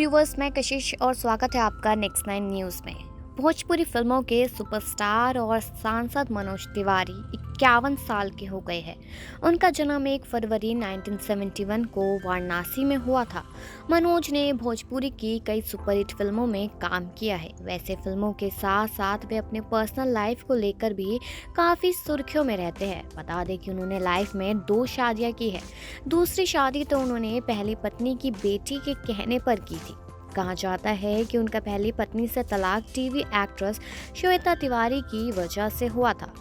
Viewers, मैं कशिश और स्वागत है आपका नेक्स्ट नाइन न्यूज़ में। भोजपुरी फिल्मों के सुपरस्टार और सांसद मनोज तिवारी 51 साल के हो गए हैं। उनका जन्म 1 फरवरी 1971 को वाराणसी में हुआ था। मनोज ने भोजपुरी की कई सुपरहिट फिल्मों में काम किया है। वैसे फिल्मों के साथ साथ वे अपने पर्सनल लाइफ को लेकर भी काफ़ी सुर्खियों में रहते हैं। बता दें कि उन्होंने लाइफ में 2 शादियां की है। दूसरी शादी तो उन्होंने पहली पत्नी की बेटी के कहने पर की थी। कहा जाता है कि उनका पहली पत्नी से तलाक टीवी एक्ट्रेस श्वेता तिवारी की वजह से हुआ था।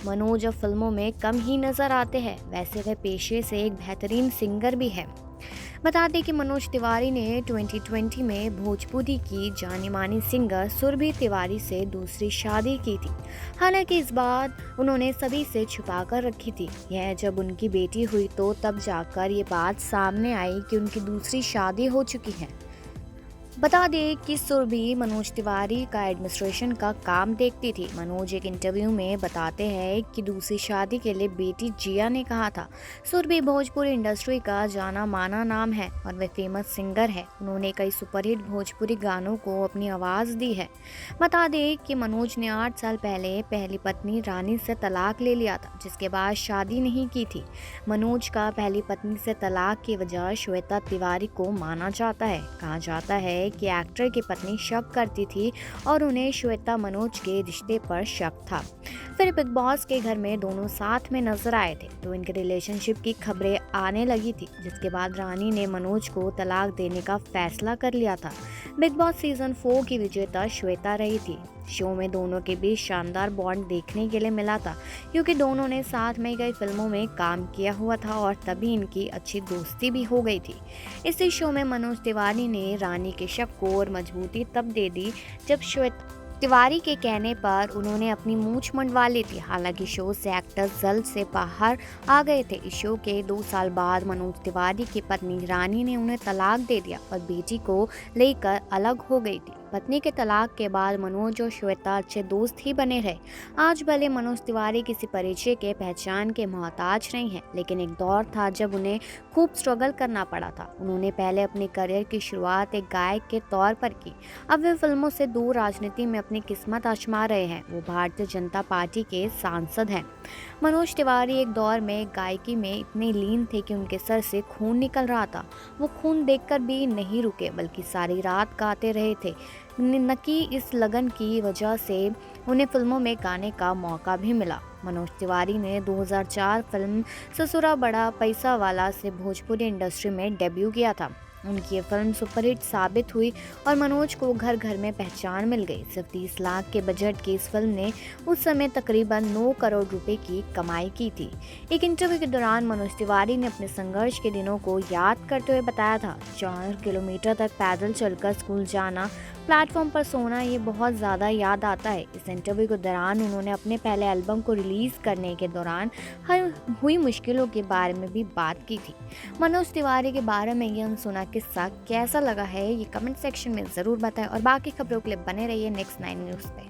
मनोज अब फिल्मों में कम ही नजर आते हैं। वैसे वे पेशे से एक बेहतरीन सिंगर भी है। बता दें कि मनोज तिवारी ने 2020 में भोजपुरी की जानी मानी सिंगर सुरभि तिवारी से दूसरी शादी की थी। हालांकि इस बार उन्होंने सभी से छुपा कर रखी थी। यह जब उनकी बेटी हुई तो तब जाकर ये बात सामने आई कि उनकी दूसरी शादी हो चुकी है। बता दें कि सुरभि मनोज तिवारी का एडमिनिस्ट्रेशन का काम देखती थी। मनोज एक इंटरव्यू में बताते हैं कि दूसरी शादी के लिए बेटी जिया ने कहा था। सुरभि भोजपुरी इंडस्ट्री का जाना माना नाम है और वे फेमस सिंगर है। उन्होंने कई सुपरहिट भोजपुरी गानों को अपनी आवाज़ दी है। बता दें कि मनोज ने 8 साल पहले पहली पत्नी रानी से तलाक ले लिया था, जिसके बाद शादी नहीं की थी। मनोज का पहली पत्नी से तलाक की वजह श्वेता तिवारी को माना जाता है। कहा जाता है कि एक्टर की पत्नी शक करती थी और उन्हें श्वेता मनोज के रिश्ते पर शक था। फिर बिग बॉस के घर में दोनों साथ में नजर आए थे तो इनके रिलेशनशिप की खबरें आने लगी थी, जिसके बाद रानी ने मनोज को तलाक देने का फैसला कर लिया था। बिग बॉस सीजन 4 की विजेता श्वेता रही थी। शो में दोनों के बीच शानदार बॉन्ड देखने के लिए मिला था, क्योंकि दोनों ने साथ में कई फिल्मों में काम किया हुआ था और तभी इनकी अच्छी दोस्ती भी हो गई थी। इसी शो में मनोज तिवारी ने रानी के शक को और मजबूती तब दे दी जब श्वेता तिवारी के कहने पर उन्होंने अपनी मूंछ मंडवा ली थी। हालांकि शो से एक्टर जल्द से बाहर आ गए थे। इस शो के 2 साल बाद मनोज तिवारी की पत्नी रानी ने उन्हें तलाक दे दिया और बेटी को लेकर अलग हो गई थी। पत्नी के तलाक के बाद मनोज और श्वेता अच्छे दोस्त ही बने रहे। आज भले मनोज तिवारी किसी परिचय के पहचान के मोहताज नहीं है, लेकिन एक दौर था जब उन्हें खूब स्ट्रगल करना पड़ा था। उन्होंने पहले अपने करियर की शुरुआत एक गायक के तौर पर की। अब वे फिल्मों से दूर राजनीति में अपनी किस्मत आजमा रहे हैं। वो भारतीय जनता पार्टी के सांसद हैं। मनोज तिवारी एक दौर में गायकी में इतने लीन थे कि उनके सर से खून निकल रहा था। वो खून देखकर भी नहीं रुके, बल्कि सारी रात गाते रहे थे। न कि इस लगन की वजह से उन्हें फिल्मों में गाने का मौका भी मिला। मनोज तिवारी ने 2004 फिल्म ससुरा बड़ा पैसा वाला से भोजपुरी इंडस्ट्री में डेब्यू किया था। उनकी ये फिल्म सुपरहिट साबित हुई और मनोज को घर घर में पहचान मिल गई। सिर्फ 30 लाख के बजट की इस फिल्म ने उस समय तकरीबन 9 करोड़ रुपए की कमाई की थी। एक इंटरव्यू के दौरान मनोज तिवारी ने अपने संघर्ष के दिनों को याद करते हुए बताया था, 4 किलोमीटर तक पैदल चलकर स्कूल जाना, प्लेटफॉर्म पर सोना, ये बहुत ज़्यादा याद आता है। इस इंटरव्यू के दौरान उन्होंने अपने पहले एल्बम को रिलीज़ करने के दौरान हुई मुश्किलों के बारे में भी बात की थी। मनोज तिवारी के बारे में ये अनसुना किस्सा कैसा लगा है, ये कमेंट सेक्शन में ज़रूर बताएं और बाकी खबरों के लिए बने रहिए नेक्स्ट 9 न्यूज़ पे।